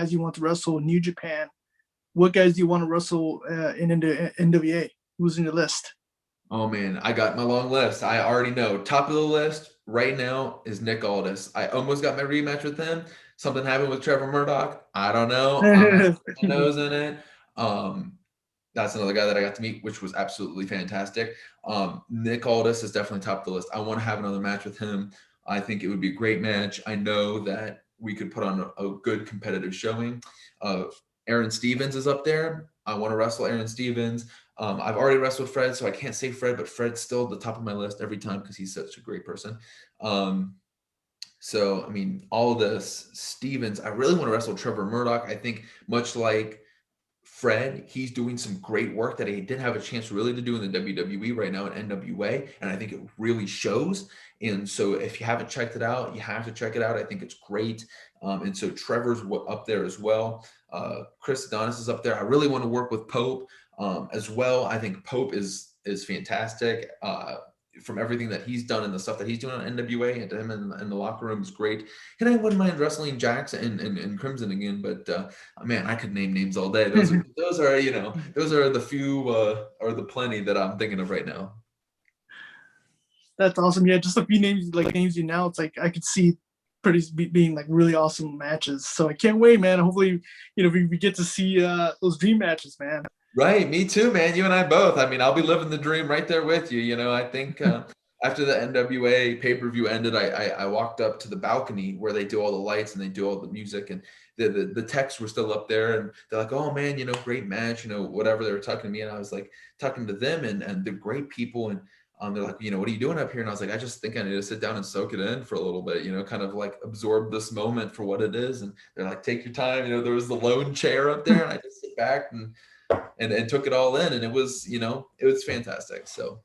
guys you want to wrestle in New Japan? What guys do you want to wrestle in NWA? Who's in your list? Oh man, I got my long list. I already know. Top of the list right now is Nick Aldis. I almost got my rematch with him. Something happened with Trevor Murdoch. I don't know. I'm not putting my nose in it. Um, that's another guy that I got to meet, which was absolutely fantastic. Nick Aldis is definitely top of the list. I want to have another match with him. I think it would be a great match. I know that we could put on a good competitive showing. Uh, Aaron Stevens is up there. I want to wrestle Aaron Stevens. I've already wrestled Fred, so I can't say Fred, but Fred's still at the top of my list every time because he's such a great person. So, I mean, all of this, Stevens, I really want to wrestle Trevor Murdoch. I think much like Fred, he's doing some great work that he didn't have a chance really to do in the WWE right now in NWA, and I think it really shows. And so, if you haven't checked it out, you have to check it out. I think it's great. And so, Trevor's up there as well. Chris Adonis is up there. I really want to work with Pope as well. I think Pope is fantastic. From everything that he's done and the stuff that he's doing on NWA and to him in the locker room is great. And I wouldn't mind wrestling Jax and Crimson again, but man, I could name names all day. Those are those are the few or the plenty that I'm thinking of right now. That's awesome. Yeah, just a few names like names you now. It's like I could see being like really awesome matches. So I can't wait, man. Hopefully, we get to see those dream matches, man. Right, me too, man. You and I both. I mean, I'll be living the dream right there with you. I think after the NWA pay-per-view ended, I walked up to the balcony where they do all the lights and they do all the music, and the techs were still up there, and they're like, "Oh man, great match," whatever they were talking to me, and I was like talking to them, and they're great people, and they're like, "What are you doing up here?" And I was like, "I just think I need to sit down and soak it in for a little bit, kind of like absorb this moment for what it is." And they're like, "Take your time." There was the lone chair up there, and I just sit back and took it all in, and it was fantastic. So